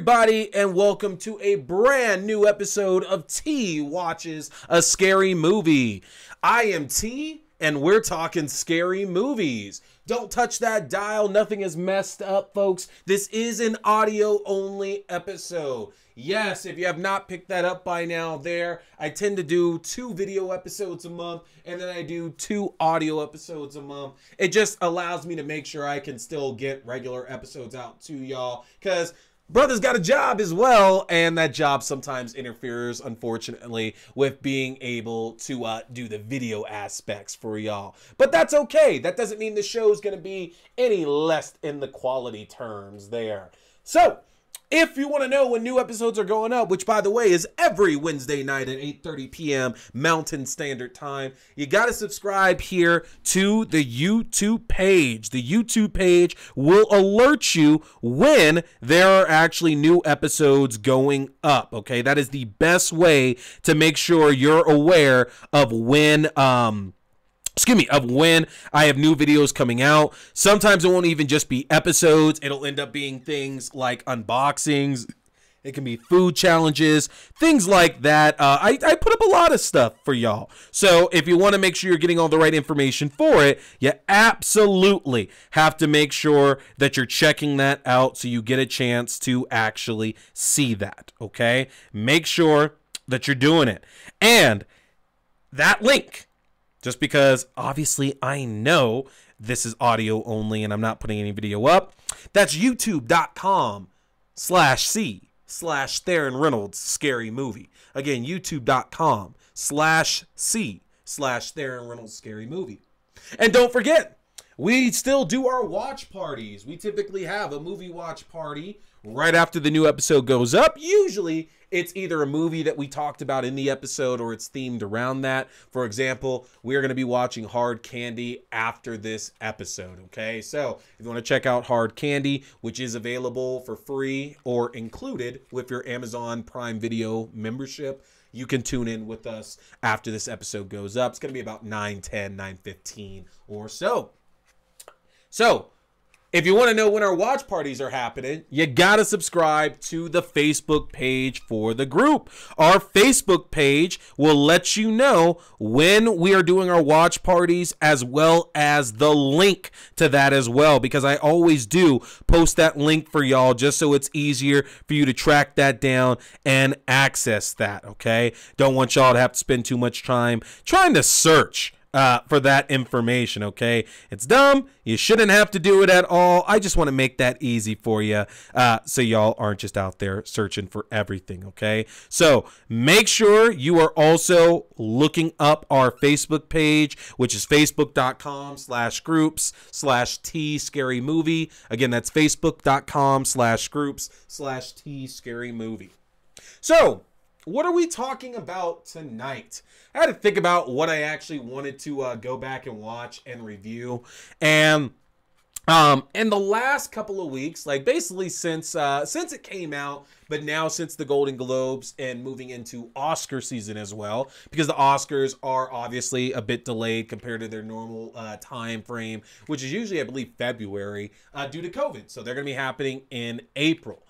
everybody, and welcome to a brand new episode of T Watches a Scary Movie. I am T, and we're talking scary movies. Don't touch that dial. Nothing is messed up, folks. This is an audio-only episode. Yes, if you have not picked that up by now I tend to do 2 video episodes a month, and then I do 2 audio episodes a month. It just allows me to make sure I can still get regular episodes out to y'all, because brother's got a job as well, and that job sometimes interferes, unfortunately, with being able to do the video aspects for y'all. But that's okay. That doesn't mean the show's going to be any less in the quality terms there. So, if you want to know when new episodes are going up, which, by the way, is every Wednesday night at 8:30 p.m. Mountain Standard Time, you got to subscribe here to the YouTube page. The YouTube page will alert you when there are actually new episodes going up, okay? That is the best way to make sure you're aware of when of when I have new videos coming out. Sometimes it won't even just be episodes. It'll end up being things like unboxings. It can be food challenges, things like that. I put up a lot of stuff for y'all. So if you want to make sure you're getting all the right information for it, you absolutely have to make sure that you're checking that out so you get a chance to actually see that, okay? Make sure that you're doing it. And that link, just because obviously I know this is audio only and I'm not putting any video up, that's youtube.com/C/Theron Reynolds Scary Movie. Again, youtube.com/C/Theron Reynolds Scary Movie. And don't forget, we still do our watch parties. We typically have a movie watch party right after the new episode goes up. Usually it's either a movie that we talked about in the episode or it's themed around that. For example, we are going to be watching Hard Candy after this episode, okay? So if you want to check out Hard Candy, which is available for free or included with your Amazon Prime Video membership, you can tune in with us after this episode goes up. It's going to be about 9:10, 9:15 or so. So, if you want to know when our watch parties are happening, you got to subscribe to the Facebook page for the group. Our Facebook page will let you know when we are doing our watch parties, as well as the link to that as well, because I always do post that link for y'all just so it's easier for you to track that down and access that, okay? Don't want y'all to have to spend too much time trying to search for that information, okay? It's dumb. You shouldn't have to do it at all. I just want to make that easy for you so y'all aren't just out there searching for everything, okay? So make sure you are also looking up our Facebook page, which is facebook.com/groups/T Scary Movie. Again, that's facebook.com/groups/T Scary Movie. So, what are we talking about tonight? I had to think about what I actually wanted to go back and watch and review. And in the last couple of weeks, like basically since it came out, but now since the Golden Globes and moving into Oscar season as well, because the Oscars are obviously a bit delayed compared to their normal time frame, which is usually, I believe, February due to COVID. So they're going to be happening in April.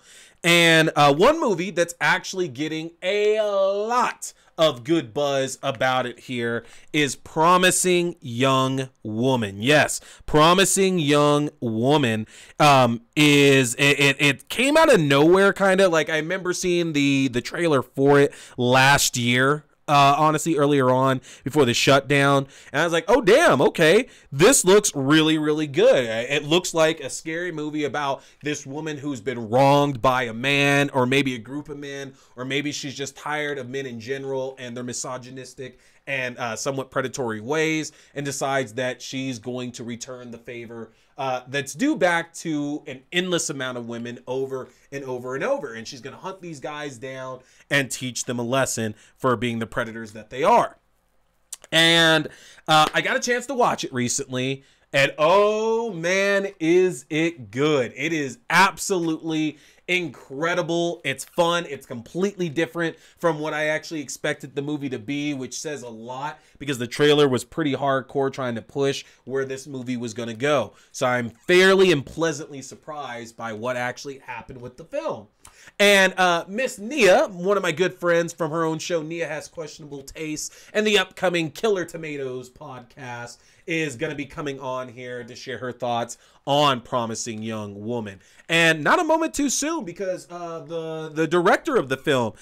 And one movie that's actually getting a lot of good buzz about it here is Promising Young Woman. Yes, Promising Young Woman it came out of nowhere, kind of. Like, I remember seeing the trailer for it last year. Honestly, earlier on before the shutdown, and I was like, oh damn, okay, this looks really, really good. It looks like a scary movie about this woman who's been wronged by a man, or maybe a group of men, or maybe she's just tired of men in general and their misogynistic and somewhat predatory ways, and decides that she's going to return the favor that's due back to an endless amount of women over and over and over. And she's going to hunt these guys down and teach them a lesson for being the predators that they are. And I got a chance to watch it recently. And oh man, is it good. It is absolutely incredible. It's fun. It's completely different from what I actually expected the movie to be, which says a lot because the trailer was pretty hardcore trying to push where this movie was going to go. So I'm fairly and pleasantly surprised by what actually happened with the film. And Miss Nia, one of my good friends from her own show, Nia Has Questionable Taste, and the upcoming Killer Tomatoes podcast, is going to be coming on here to share her thoughts on Promising Young Woman. And not a moment too soon, because the director of the film,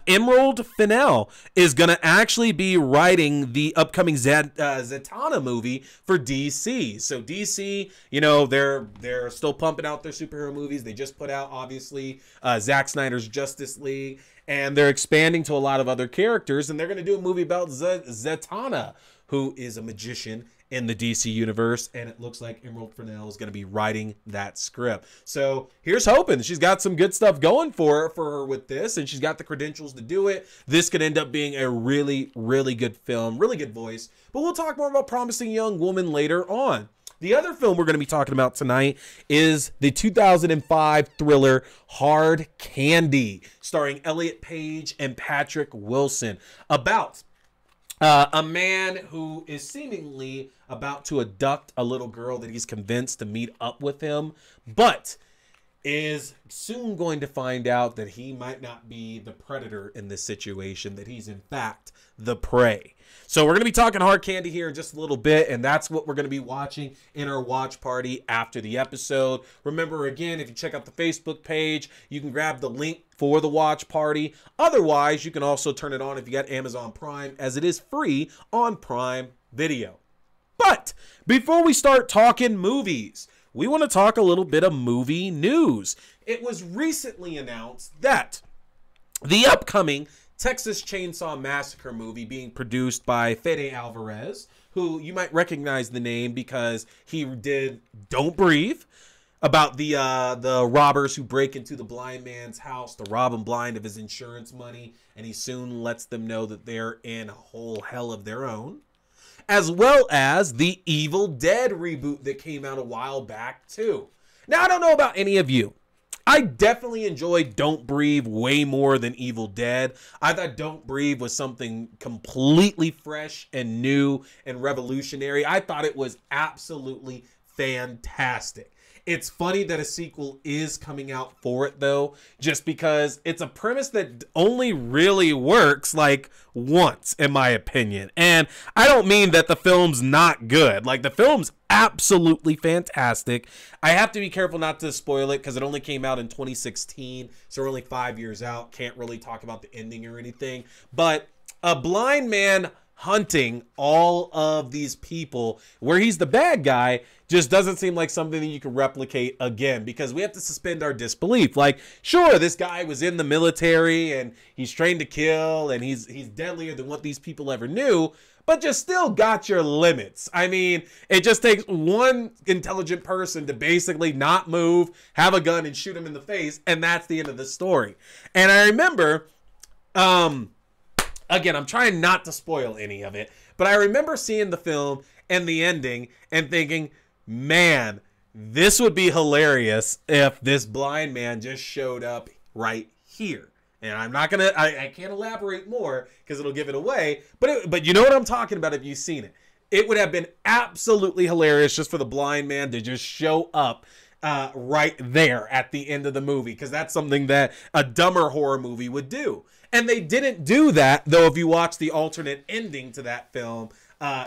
Emerald Fennell, is going to actually be writing the upcoming Zatanna movie for DC. So DC, you know, they're still pumping out their superhero movies. They just put out, obviously, Zack Snyder's Justice League, and they're expanding to a lot of other characters, and they're going to do a movie about Zatanna, who is a magician in the DC universe, and it looks like Emerald Fennell is going to be writing that script. So here's hoping. She's got some good stuff going for her with this, and she's got the credentials to do it. This could end up being a really, really good film, really good voice. But we'll talk more about Promising Young Woman later on. The other film we're going to be talking about tonight is the 2005 thriller Hard Candy, starring Elliot Page and Patrick Wilson, about a man who is seemingly about to abduct a little girl that he's convinced to meet up with him, but is soon going to find out that he might not be the predator in this situation, that he's in fact the prey. So we're going to be talking Hard Candy here in just a little bit, and that's what we're going to be watching in our watch party after the episode. Remember, again, if you check out the Facebook page, you can grab the link for the watch party. Otherwise, you can also turn it on if you got Amazon Prime, as it is free on Prime Video. But before we start talking movies, we want to talk a little bit of movie news. It was recently announced that the upcoming Texas Chainsaw Massacre movie, being produced by Fede Alvarez, who you might recognize the name because he did Don't Breathe, about the robbers who break into the blind man's house to rob him blind of his insurance money, and he soon lets them know that they're in a whole hell of their own, as well as the Evil Dead reboot that came out a while back too. Now, I don't know about any of you. I definitely enjoyed Don't Breathe way more than Evil Dead. I thought Don't Breathe was something completely fresh and new and revolutionary. I thought it was absolutely fantastic. It's funny that a sequel is coming out for it, though, just because it's a premise that only really works like once, in my opinion. And I don't mean that the film's not good. Like, the film's absolutely fantastic. I have to be careful not to spoil it because it only came out in 2016, so we're only 5 years out. Can't really talk about the ending or anything. But a blind man hunting all of these people where he's the bad guy just doesn't seem like something that you can replicate again, because we have to suspend our disbelief. Like, sure, this guy was in the military and he's trained to kill and he's deadlier than what these people ever knew, but you still got your limits. I mean, it just takes one intelligent person to basically not move, have a gun, and shoot him in the face, and that's the end of the story. And I remember, again, I'm trying not to spoil any of it, but I remember seeing the film and the ending and thinking, man, this would be hilarious if this blind man just showed up right here. And I'm not gonna, I can't elaborate more because it'll give it away. But you know what I'm talking about if you've seen it. It would have been absolutely hilarious just for the blind man to just show up right there at the end of the movie, because that's something that a dumber horror movie would do. And they didn't do that, though. If you watch the alternate ending to that film,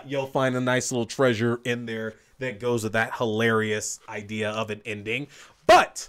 you'll find a nice little treasure in there that goes with that hilarious idea of an ending. But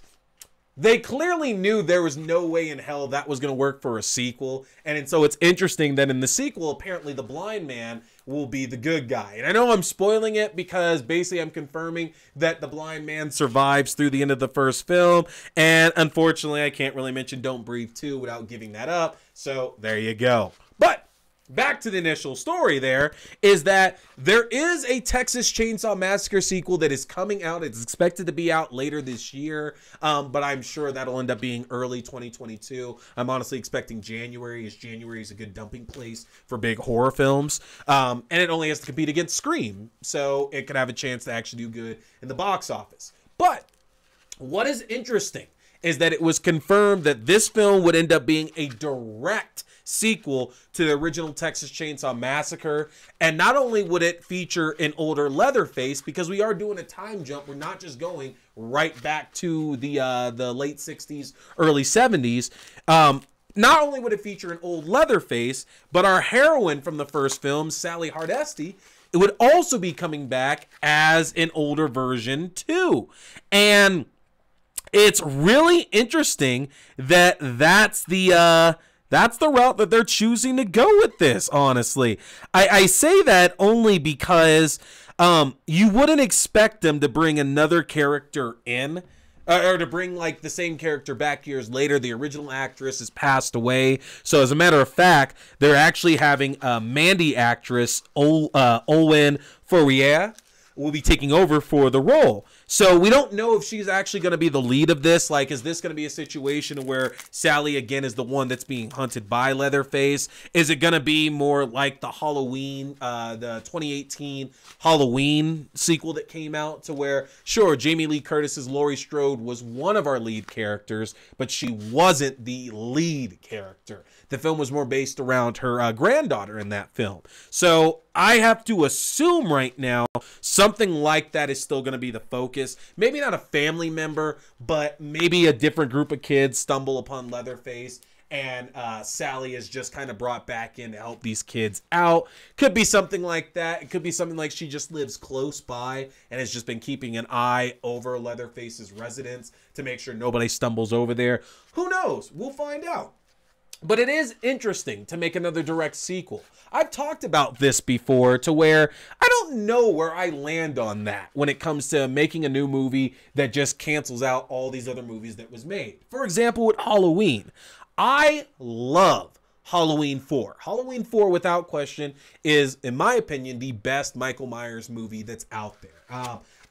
they clearly knew there was no way in hell that was going to work for a sequel. And so it's interesting that in the sequel, apparently the blind man will be the good guy. And I know I'm spoiling it because basically I'm confirming that the blind man survives through the end of the first film. And unfortunately, I can't really mention Don't Breathe 2 without giving that up. So there you go. But back to the initial story, there is that there is a Texas Chainsaw Massacre sequel that is coming out. It's expected to be out later this year, but I'm sure that'll end up being early 2022. I'm honestly expecting January, as January is a good dumping place for big horror films, and it only has to compete against Scream, so it could have a chance to actually do good in the box office. But what is interesting is that it was confirmed that this film would end up being a direct sequel to the original Texas Chainsaw Massacre. And not only would it feature an older Leatherface, because we are doing a time jump, we're not just going right back to the late 60s, early 70s. Not only would it feature an old Leatherface, but our heroine from the first film, Sally Hardesty, it would also be coming back as an older version too. And it's really interesting that that's the route that they're choosing to go with this, honestly. I say that only because you wouldn't expect them to bring another character in, or to bring like the same character back years later. The original actress has passed away. So as a matter of fact, they're actually having Mandy actress Olwen Fourier will be taking over for the role. So we don't know if she's actually going to be the lead of this. Like, is this going to be a situation where Sally again is the one that's being hunted by Leatherface? Is it going to be more like the Halloween, the 2018 Halloween sequel that came out, to where, sure, Jamie Lee Curtis's Laurie Strode was one of our lead characters, but she wasn't the lead character. The film was more based around her granddaughter in that film. So I have to assume right now something like that is still going to be the focus. Maybe not a family member, but maybe a different group of kids stumble upon Leatherface, and Sally is just kind of brought back in to help these kids out. Could be something like that. It could be something like she just lives close by and has just been keeping an eye over Leatherface's residence to make sure nobody stumbles over there. Who knows? We'll find out. But it is interesting to make another direct sequel. I've talked about this before, to where I don't know where I land on that when it comes to making a new movie that just cancels out all these other movies that was made. For example, with Halloween. I love Halloween 4. Halloween 4, without question, is, in my opinion, the best Michael Myers movie that's out there.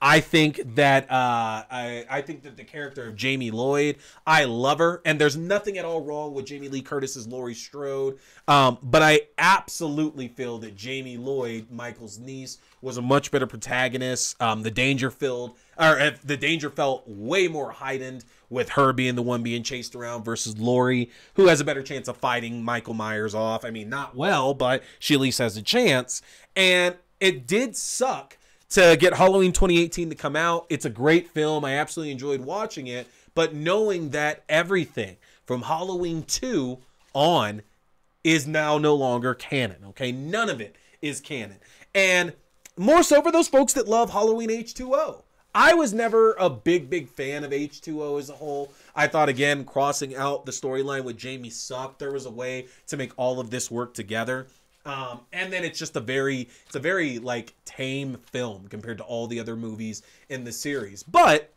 I think that I think that the character of Jamie Lloyd, I love her, and there's nothing at all wrong with Jamie Lee Curtis's Laurie Strode, but I absolutely feel that Jamie Lloyd, Michael's niece, was a much better protagonist. The danger felt way more heightened with her being the one being chased around versus Laurie, who has a better chance of fighting Michael Myers off. I mean, not well, but she at least has a chance. And it did suck to get Halloween 2018 to come out. It's a great film. I absolutely enjoyed watching it. But knowing that everything from Halloween 2 on is now no longer canon, okay? None of it is canon. And more so for those folks that love Halloween H2O. I was never a big fan of H2O as a whole. I thought, again, crossing out the storyline with Jamie sucked. There was a way to make all of this work together. And then it's just a very like tame film compared to all the other movies in the series. But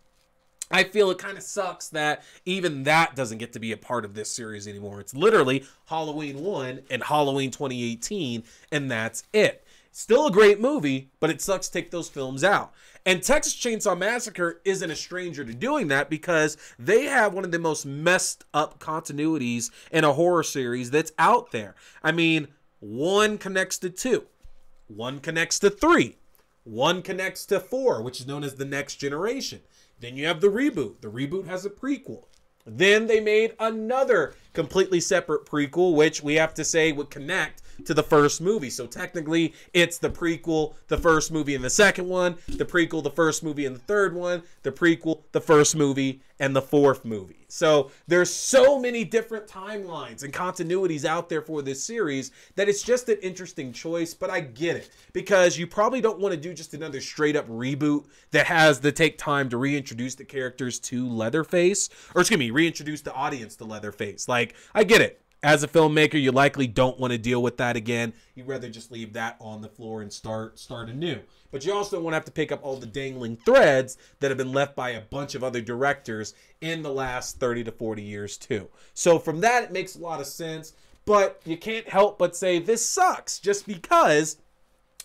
I feel it kind of sucks that even that doesn't get to be a part of this series anymore. It's literally Halloween 1 and Halloween 2018, and that's it. Still a great movie, but it sucks to take those films out. And Texas Chainsaw Massacre isn't a stranger to doing that, because they have one of the most messed up continuities in a horror series that's out there. I mean, 1 connects to 2, 1 connects to 3, 1 connects to 4, which is known as the Next Generation. Then you have the reboot. The reboot has a prequel. Then they made another completely separate prequel, which we have to say would connect to the first movie. So technically, it's the prequel, the first movie, and the second one, the prequel, the first movie, and the third one, the prequel, the first movie, and the fourth movie. So there's so many different timelines and continuities out there for this series that it's just an interesting choice, but I get it, because you probably don't want to do just another straight up reboot that has to take time to reintroduce the characters to Leatherface, or excuse me, reintroduce the audience to Leatherface. Like, I get it. As a filmmaker, you likely don't want to deal with that again. You'd rather just leave that on the floor and start anew. But you also won't have to pick up all the dangling threads that have been left by a bunch of other directors in the last 30 to 40 years too. So from that, it makes a lot of sense. But you can't help but say this sucks, just because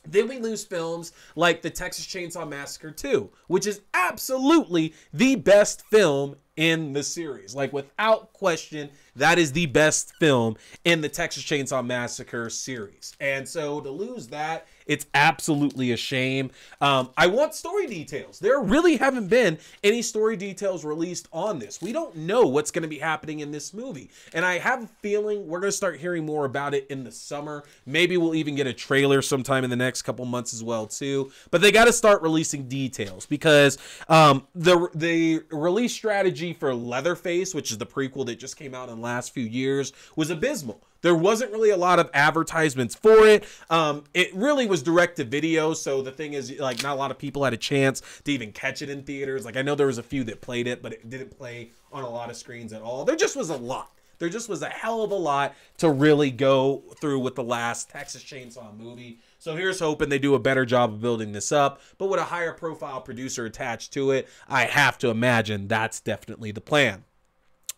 then we lose films like the Texas Chainsaw Massacre 2, which is absolutely the best film in the series. Like, without question, that is the best film in the Texas Chainsaw Massacre series. And so to lose that, it's absolutely a shame. I want story details. There really haven't been any story details released on this. We don't know what's going to be happening in this movie. And I have a feeling we're going to start hearing more about it in the summer. Maybe we'll even get a trailer sometime in the next couple months as well, too. But they got to start releasing details, because the release strategy for Leatherface, which is the prequel that just came out in the last few years, was abysmal. There wasn't really a lot of advertisements for it. It really was direct to video. So the thing is, like, not a lot of people had a chance to even catch it in theaters. Like, I know there was a few that played it, but it didn't play on a lot of screens at all. There just was a lot. There just was a hell of a lot to really go through with the last Texas Chainsaw movie. So here's hoping they do a better job of building this up. But with a higher profile producer attached to it, I have to imagine that's definitely the plan.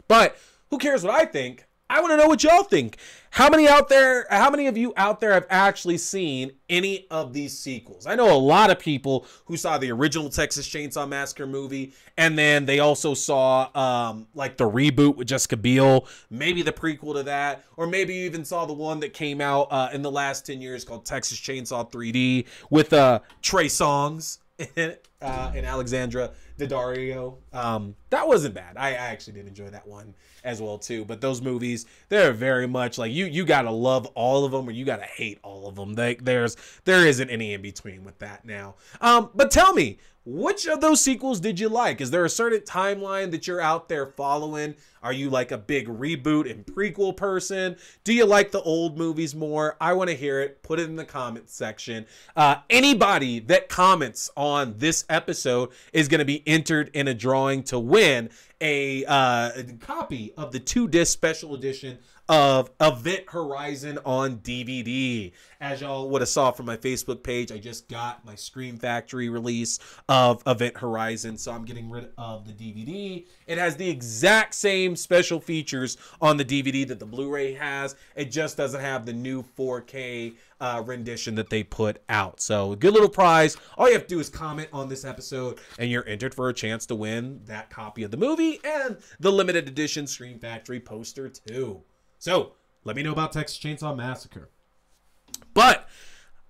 But who cares what I think? I want to know what y'all think. How many of you out there have actually seen any of these sequels? I know a lot of people who saw the original Texas Chainsaw Massacre movie, and then they also saw like the reboot with Jessica Biel, maybe the prequel to that, or maybe you even saw the one that came out in the last 10 years called Texas Chainsaw 3D with Trey Songz and Alexandra Daddario. That wasn't bad. I actually did enjoy that one as well too. But those movies, they're very much like you gotta love all of them or you gotta hate all of them. There isn't any in between with that now. But tell me, which of those sequels did you like? Is there a certain timeline that you're out there following? Are you like a big reboot and prequel person? Do you like the old movies more? I want to hear it. Put it in the comments section. Anybody that comments on this episode is going to be entered in a drawing to win a copy of the 2-disc special edition of Event Horizon on DVD. As y'all would have saw from my Facebook page, I just got my Scream Factory release of Event Horizon, so I'm getting rid of the DVD. It has the exact same special features on the DVD that the Blu-ray has. It just doesn't have the new 4K rendition that they put out. So, good little prize. All you have to do is comment on this episode, and you're entered for a chance to win that copy of the movie and the limited edition Scream Factory poster too. So, let me know about Texas Chainsaw Massacre. But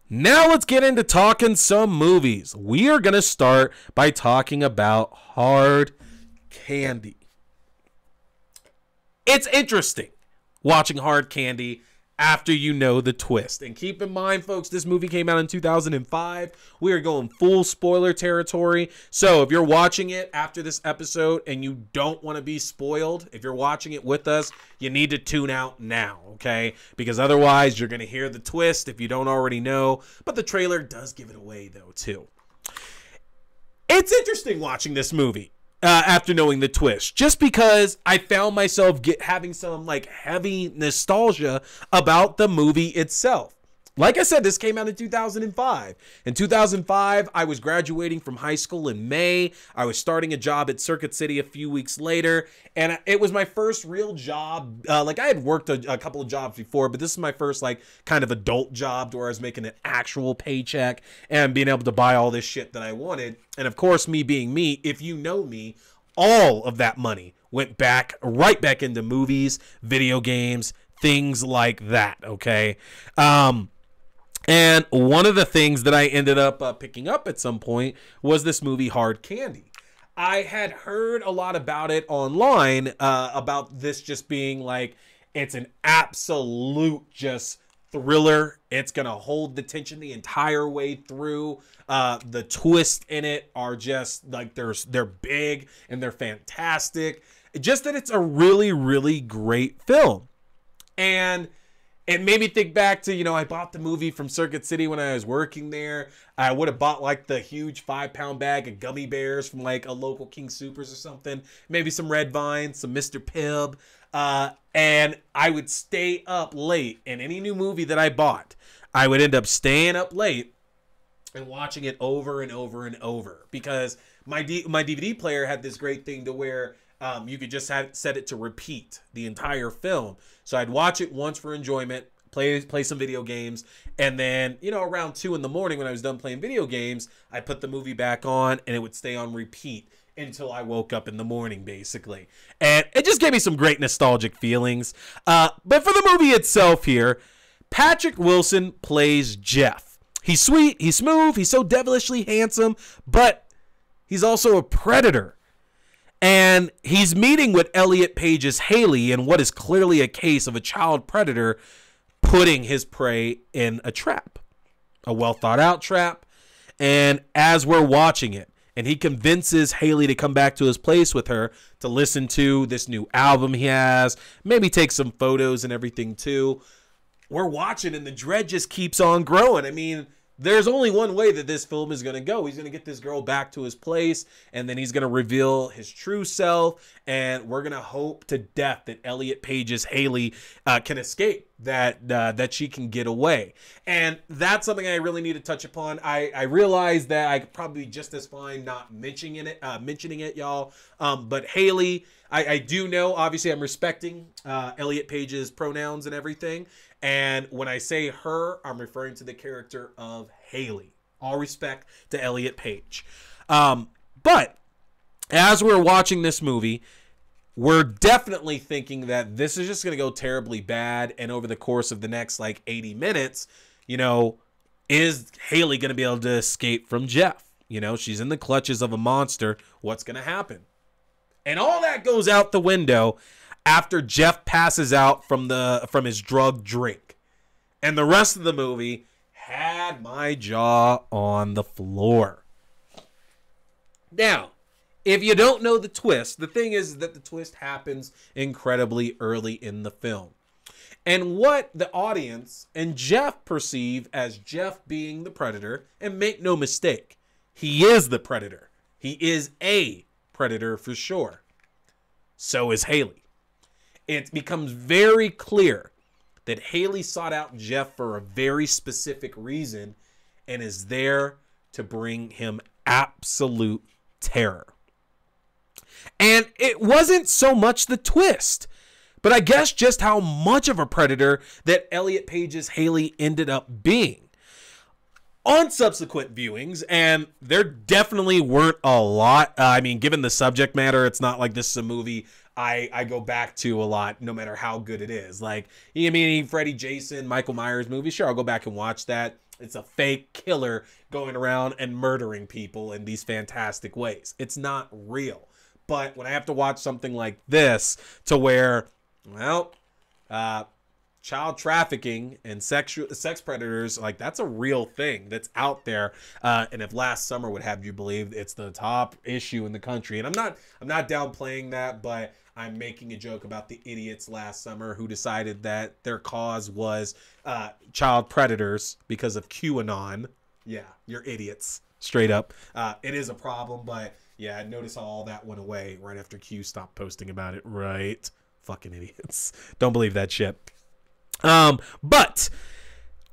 now let's get into talking some movies. We are going to start by talking about Hard Candy. It's interesting watching Hard Candy after you know the twist. And keep in mind, folks, this movie came out in 2005. We are going full spoiler territory. So if you're watching it after this episode and you don't want to be spoiled, if you're watching it with us, you need to tune out now, okay? Because otherwise, you're going to hear the twist if you don't already know. But the trailer does give it away, though, too. It's interesting watching this movie after knowing the twist, just because I found myself having some like heavy nostalgia about the movie itself. Like I said, this came out in 2005. In 2005, I was graduating from high school in May. I was starting a job at Circuit City a few weeks later, and it was my first real job. Like I had worked a couple of jobs before, but this is my first like kind of adult job where I was making an actual paycheck and being able to buy all this shit that I wanted. And of course, me being me, if you know me, all of that money went right back into movies, video games, things like that, okay? And one of the things that I ended up picking up at some point was this movie Hard Candy. I had heard a lot about it online, about this just being like, it's an absolute just thriller. It's going to hold the tension the entire way through. The twists in it are just like, they're big and they're fantastic. Just that it's a really, really great film. And it made me think back to, I bought the movie from Circuit City when I was working there. I would have bought like the huge 5-pound bag of gummy bears from like a local King Soopers or something. Maybe some Red Vine, some Mr. Pibb. And I would stay up late. And any new movie that I bought, I would end up staying up late and watching it over and over and over. Because my DVD player had this great thing to where you could just set it to repeat the entire film. So I'd watch it once for enjoyment, play some video games, and then, you know, around 2 in the morning when I was done playing video games, I put the movie back on, and it would stay on repeat until I woke up in the morning, basically. And it just gave me some great nostalgic feelings. But for the movie itself here, Patrick Wilson plays Jeff. He's sweet, he's smooth, he's so devilishly handsome, but he's also a predator. And he's meeting with Elliot Page's Haley in what is clearly a case of a child predator putting his prey in a trap, a well thought out trap. And as we're watching it, and he convinces Haley to come back to his place with her to listen to this new album he has, maybe take some photos and everything too. We're watching, and the dread just keeps on growing. I mean, there's only one way that this film is going to go. He's going to get this girl back to his place, and then he's going to reveal his true self, and we're going to hope to death that Elliot Page's Haley can escape, that she can get away. And that's something I really need to touch upon. I realize that I could probably be just as fine not mentioning it, y'all. But Haley, I do know, obviously I'm respecting Elliot Page's pronouns and everything. And when I say her, I'm referring to the character of Haley. All respect to Elliot Page. But as we're watching this movie, we're definitely thinking that this is just going to go terribly bad. And over the course of the next like 80 minutes, you know, is Haley going to be able to escape from Jeff? You know, she's in the clutches of a monster. What's going to happen? And all that goes out the window after Jeff passes out from his drug drink. And the rest of the movie had my jaw on the floor. Now, if you don't know the twist, the thing is that the twist happens incredibly early in the film. And what the audience and Jeff perceive as Jeff being the predator, and make no mistake, he is the predator. He is a predator for sure. So is Haley. It becomes very clear that Haley sought out Jeff for a very specific reason and is there to bring him absolute terror. And it wasn't so much the twist, but I guess just how much of a predator that Elliot Page's Haley ended up being. On subsequent viewings, and there definitely weren't a lot. I mean, given the subject matter, it's not like this is a movie I go back to a lot, no matter how good it is. Like, I mean, Freddy, Jason, Michael Myers movie, sure, I'll go back and watch that. It's a fake killer going around and murdering people in these fantastic ways. It's not real. But when I have to watch something like this, to where, well, child trafficking and sex predators, like, that's a real thing that's out there. And if last summer would have you believe it's the top issue in the country, and I'm not downplaying that, but I'm making a joke about the idiots last summer who decided that their cause was child predators because of QAnon. Yeah, you're idiots, straight up. It is a problem, but yeah, notice how all that went away right after Q stopped posting about it, right? Fucking idiots. Don't believe that shit. But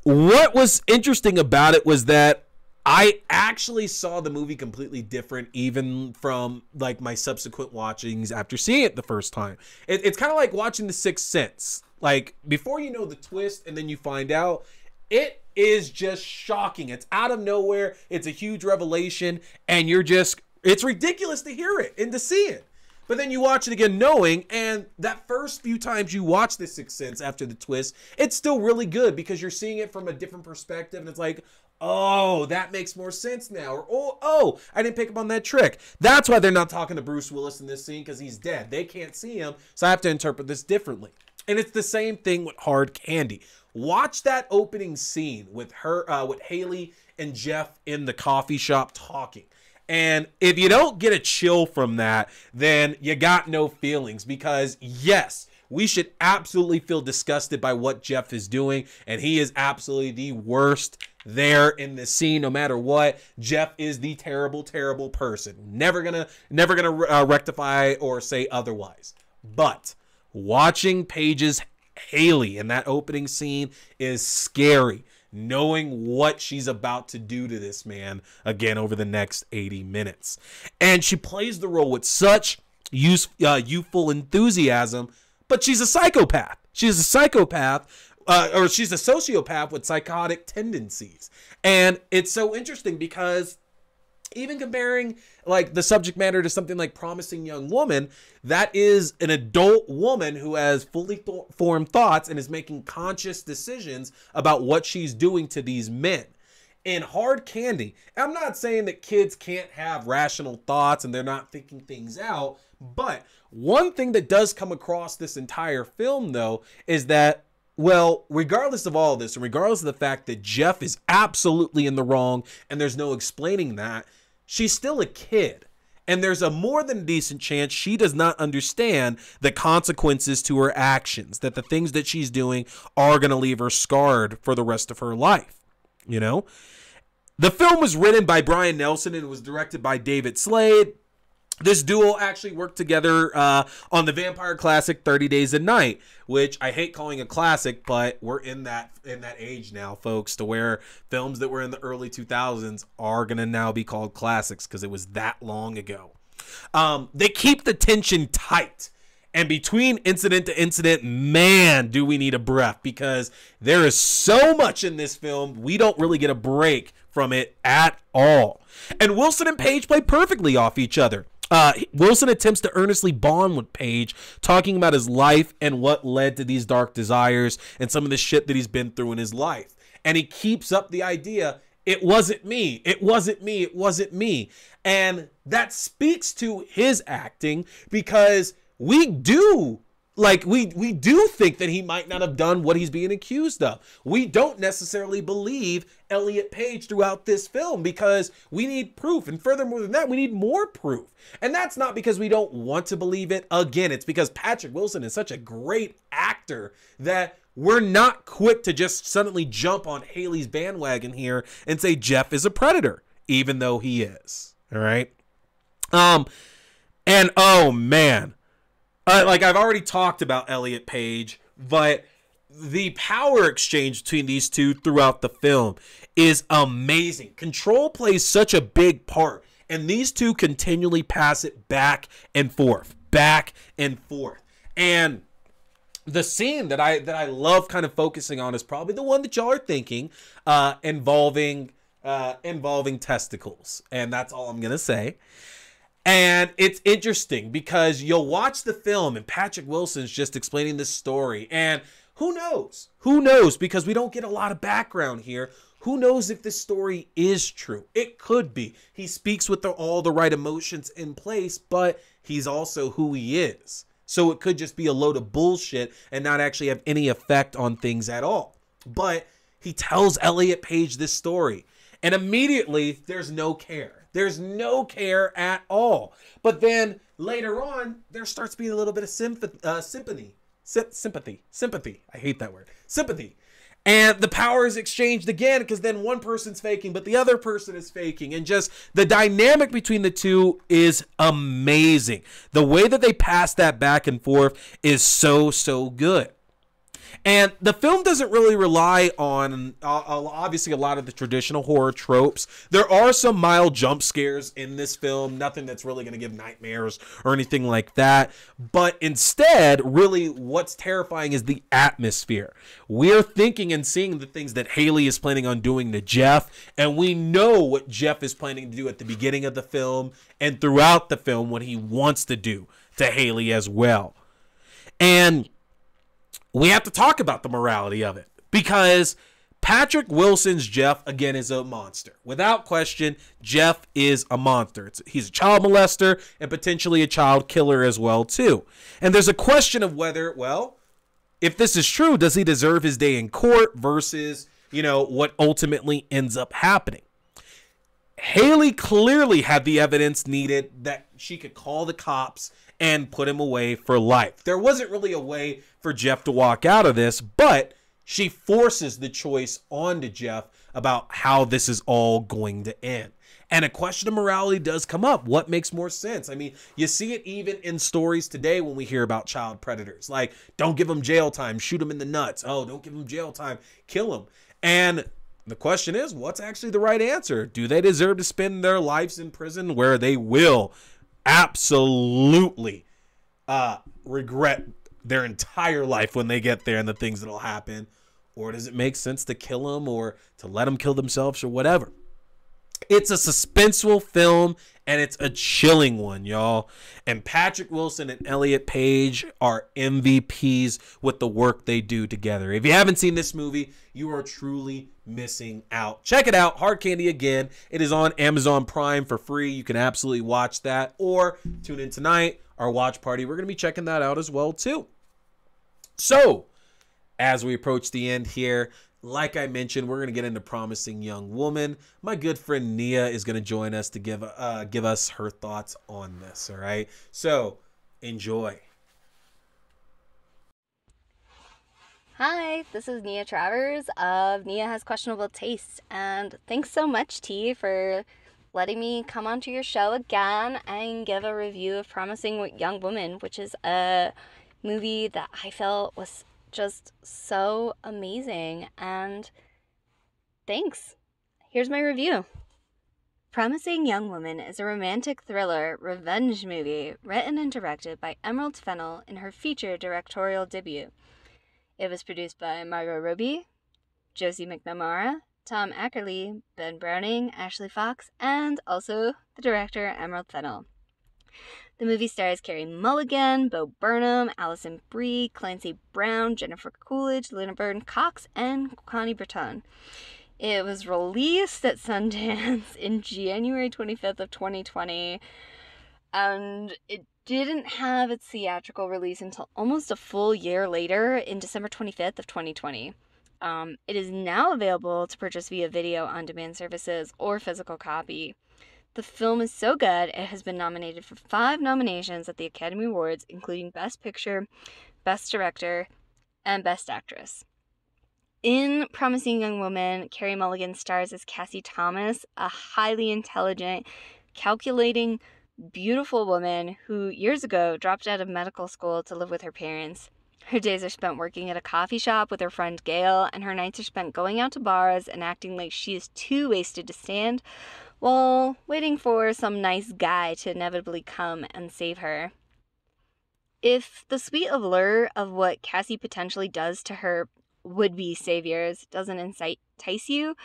what was interesting about it was that I actually saw the movie completely different, even from like my subsequent watchings after seeing it the first time. It's kind of like watching The Sixth Sense. Like, before you know the twist and then you find out, it is just shocking. It's out of nowhere. It's a huge revelation, and it's ridiculous to hear it and to see it. But then you watch it again knowing, and that first few times you watch The Sixth Sense after the twist, it's still really good because you're seeing it from a different perspective, and it's like, oh, that makes more sense now. Or, oh, I didn't pick up on that trick. That's why they're not talking to Bruce Willis in this scene, because he's dead. They can't see him, so I have to interpret this differently. And it's the same thing with Hard Candy. Watch that opening scene with Haley and Jeff in the coffee shop talking. And if you don't get a chill from that, then you got no feelings, because yes, we should absolutely feel disgusted by what Jeff is doing, and he is absolutely the worst there in the scene. No matter what, Jeff is the terrible, terrible person. Never gonna rectify or say otherwise. But watching Paige's Haley in that opening scene is scary, knowing what she's about to do to this man again over the next 80 minutes. And she plays the role with such youthful enthusiasm, but she's a psychopath. She's a psychopath or she's a sociopath with psychotic tendencies. And it's so interesting because even comparing like the subject matter to something like Promising Young Woman, that is an adult woman who has fully formed thoughts and is making conscious decisions about what she's doing to these men. In Hard Candy, I'm not saying that kids can't have rational thoughts and they're not thinking things out, but one thing that does come across this entire film, though, is that, well, regardless of all this, and regardless of the fact that Jeff is absolutely in the wrong and there's no explaining that, she's still a kid. And there's a more than decent chance she does not understand the consequences to her actions, that the things that she's doing are going to leave her scarred for the rest of her life, you know? The film was written by Brian Nelson and was directed by David Slade. This duo actually worked together on the vampire classic 30 Days a Night, which I hate calling a classic, but we're in that age now, folks, to where films that were in the early 2000s are going to now be called classics because it was that long ago. They keep the tension tight. And between incident to incident, man, do we need a breath, because there is so much in this film, we don't really get a break from it at all. And Wilson and Page play perfectly off each other. Wilson attempts to earnestly bond with Page, talking about his life and what led to these dark desires and some of the shit that he's been through in his life. And he keeps up the idea, it wasn't me, it wasn't me, it wasn't me. And that speaks to his acting, because we do think that he might not have done what he's being accused of. We don't necessarily believe Elliot Page throughout this film because we need proof. And furthermore than that, we need more proof. And that's not because we don't want to believe it. Again, it's because Patrick Wilson is such a great actor that we're not quick to just suddenly jump on Haley's bandwagon here and say Jeff is a predator, even though he is. All right. And oh man. Like I've already talked about Elliot Page, but the power exchange between these two throughout the film is amazing. Control plays such a big part, and these two continually pass it back and forth, back and forth. And the scene that I love kind of focusing on is probably the one that y'all are thinking, involving testicles, and that's all I'm gonna say. And it's interesting because you'll watch the film and Patrick Wilson's just explaining this story. And who knows? Who knows? Because we don't get a lot of background here. Who knows if this story is true? It could be. He speaks with all the right emotions in place, but he's also who he is. So it could just be a load of bullshit and not actually have any effect on things at all. But he tells Elliot Page this story. And immediately there's no care. There's no care at all. But then later on, there starts being a little bit of sympathy. I hate that word. Sympathy. And the power is exchanged again, because then one person's faking, but the other person is faking. And just the dynamic between the two is amazing. The way that they pass that back and forth is so, so good. And the film doesn't really rely on, obviously, a lot of the traditional horror tropes. There are some mild jump scares in this film, nothing that's really going to give nightmares or anything like that. But instead, really, what's terrifying is the atmosphere. We're thinking and seeing the things that Haley is planning on doing to Jeff, and we know what Jeff is planning to do at the beginning of the film and throughout the film, what he wants to do to Haley as well. And we have to talk about the morality of it, because Patrick Wilson's Jeff, again, is a monster. Without question, Jeff is a monster. He's a child molester and potentially a child killer as well, too. And there's a question of whether, well, if this is true, does he deserve his day in court versus, you know, what ultimately ends up happening? Haley clearly had the evidence needed that she could call the cops and put him away for life. There wasn't really a way for Jeff to walk out of this, but she forces the choice onto Jeff about how this is all going to end. And a question of morality does come up. What makes more sense? I mean, you see it even in stories today when we hear about child predators. Like, don't give them jail time, shoot them in the nuts. Oh, don't give them jail time, kill them. And the question is, what's actually the right answer? Do they deserve to spend their lives in prison where they will absolutely regret their entire life when they get there and the things that'll happen? Or does it make sense to kill them or to let them kill themselves or whatever? It's a suspenseful film, and it's a chilling one, y'all. And Patrick Wilson and Elliot Page are MVPs with the work they do together. If you haven't seen this movie, you are truly missing out. Check it out, Hard Candy again. It is on Amazon Prime for free. You can absolutely watch that, or tune in tonight, our watch party. We're going to be checking that out as well, too. So, as we approach the end here, like I mentioned, we're going to get into Promising Young Woman. My good friend Nia is going to join us to give us her thoughts on this, all right? So, enjoy. Hi, this is Nia Travers of Nia Has Questionable Taste, and thanks so much, T, for letting me come onto your show again and give a review of Promising Young Woman, which is a movie that I felt was just so amazing, and thanks. Here's my review. Promising Young Woman is a romantic thriller revenge movie written and directed by Emerald Fennell in her feature directorial debut. It was produced by Margot Robbie, Josie McNamara, Tom Ackerley, Ben Browning, Ashley Fox, and also the director Emerald Fennell. The movie stars Carey Mulligan, Bo Burnham, Alison Brie, Clancy Brown, Jennifer Coolidge, Laverne Cox, and Connie Britton. It was released at Sundance in January 25th of 2020, and it didn't have its theatrical release until almost a full year later in December 25th of 2020. It is now available to purchase via video on-demand services or physical copy. The film is so good, it has been nominated for 5 nominations at the Academy Awards, including Best Picture, Best Director, and Best Actress. In Promising Young Woman, Carey Mulligan stars as Cassie Thomas, a highly intelligent, calculating, beautiful woman who years ago dropped out of medical school to live with her parents. Her days are spent working at a coffee shop with her friend Gail, and her nights are spent going out to bars and acting like she is too wasted to stand while waiting for some nice guy to inevitably come and save her. If the sweet allure of what Cassie potentially does to her would-be saviors doesn't entice you,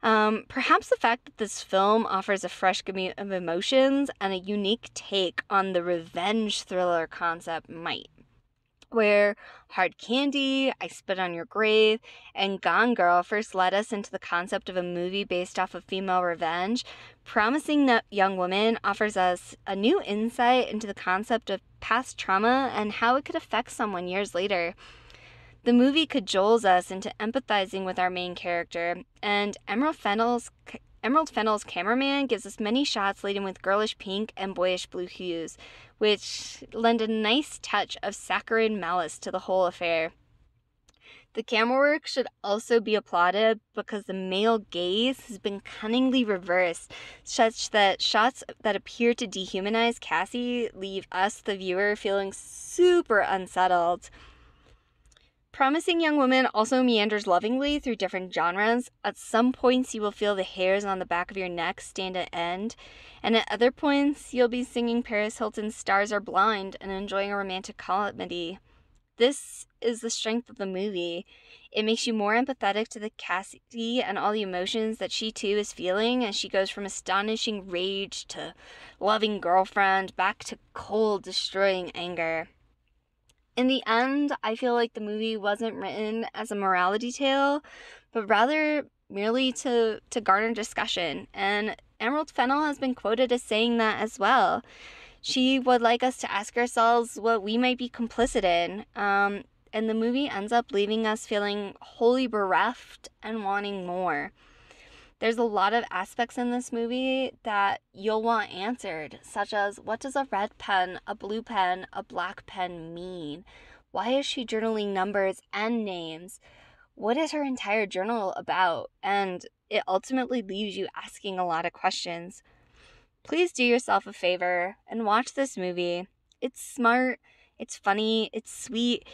perhaps the fact that this film offers a fresh gamut of emotions and a unique take on the revenge thriller concept might. Where Hard Candy, I Spit on Your Grave, and Gone Girl first led us into the concept of a movie based off of female revenge, Promising Young Woman offers us a new insight into the concept of past trauma and how it could affect someone years later. The movie cajoles us into empathizing with our main character, and Emerald Fennell's cameraman gives us many shots laden with girlish pink and boyish blue hues, which lend a nice touch of saccharine malice to the whole affair. The camera work should also be applauded because the male gaze has been cunningly reversed, such that shots that appear to dehumanize Cassie leave us, the viewer, feeling super unsettled. Promising Young Woman also meanders lovingly through different genres. At some points, you will feel the hairs on the back of your neck stand at end, and at other points, you'll be singing Paris Hilton's Stars Are Blind and enjoying a romantic comedy. This is the strength of the movie. It makes you more empathetic to the Cassie and all the emotions that she too is feeling as she goes from astonishing rage to loving girlfriend back to cold, destroying anger. In the end, I feel like the movie wasn't written as a morality tale, but rather merely to garner discussion. And Emerald Fennell has been quoted as saying that as well. She would like us to ask ourselves what we might be complicit in. And the movie ends up leaving us feeling wholly bereft and wanting more. There's a lot of aspects in this movie that you'll want answered, such as what does a red pen, a blue pen, a black pen mean? Why is she journaling numbers and names? What is her entire journal about? And it ultimately leaves you asking a lot of questions. Please do yourself a favor and watch this movie. It's smart, it's funny, it's sweet.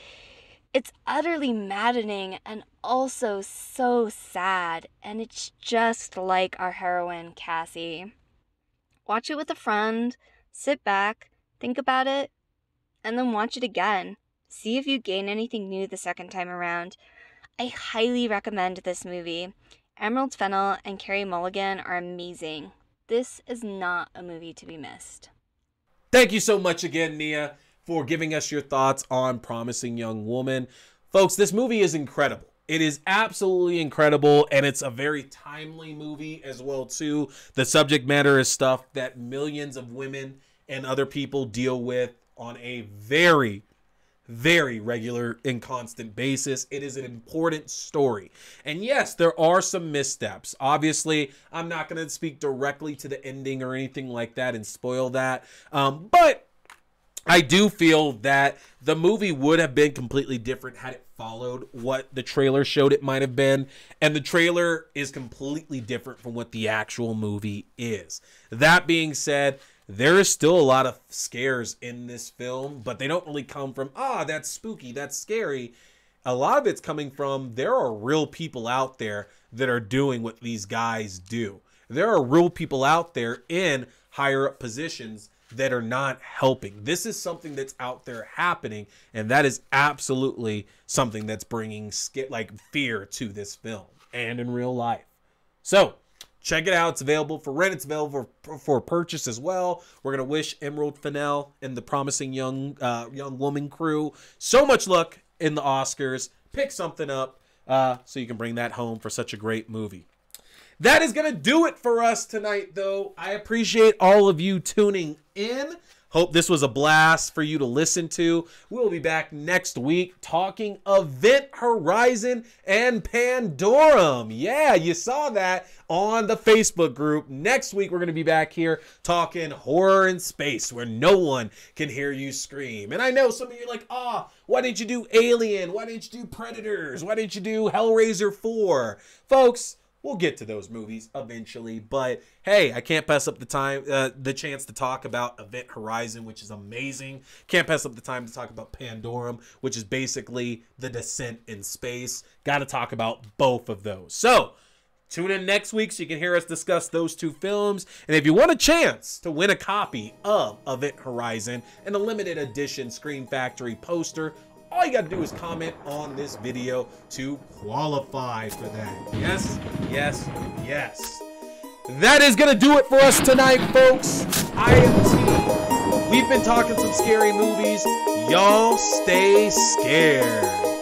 It's utterly maddening and also so sad, and it's just like our heroine, Cassie. Watch it with a friend, sit back, think about it, and then watch it again. See if you gain anything new the second time around. I highly recommend this movie. Emerald Fennell and Carey Mulligan are amazing. This is not a movie to be missed. Thank you so much again, Nia, for giving us your thoughts on Promising Young Woman. Folks, this movie is incredible. It is absolutely incredible, and it's a very timely movie as well, too. The subject matter is stuff that millions of women and other people deal with on a very, very regular and constant basis. It is an important story. And yes, there are some missteps. Obviously, I'm not going to speak directly to the ending or anything like that and spoil that. But I do feel that the movie would have been completely different had it followed what the trailer showed it might have been. And the trailer is completely different from what the actual movie is. That being said, there is still a lot of scares in this film, but they don't really come from, that's spooky, that's scary. A lot of it's coming from, there are real people out there that are doing what these guys do. There are real people out there in higher up positions that are not helping. This is something that's out there happening, and that is absolutely something that's bringing fear to this film and in real life. So, check it out. It's available for rent. It's available for purchase as well. We're going to wish Emerald Fennell and the Promising Young Woman crew so much luck in the Oscars. Pick something up so you can bring that home for such a great movie. That is going to do it for us tonight, though. I appreciate all of you tuning in. Hope this was a blast for you to listen to. We'll be back next week talking Event Horizon and Pandorum. Yeah, you saw that on the Facebook group. Next week, we're going to be back here talking horror in space where no one can hear you scream. And I know some of you are like, why didn't you do Alien? Why didn't you do Predators? Why didn't you do Hellraiser 4? Folks, we'll get to those movies eventually, but hey, I can't pass up the chance to talk about Event Horizon, which is amazing. Can't pass up the time to talk about Pandorum, which is basically the descent in space. Got to talk about both of those. So, tune in next week so you can hear us discuss those two films. And if you want a chance to win a copy of Event Horizon and a limited edition Scream Factory poster, all you got to do is comment on this video to qualify for that. Yes, yes, yes. That is going to do it for us tonight, folks. I am T. We've been talking some scary movies. Y'all stay scared.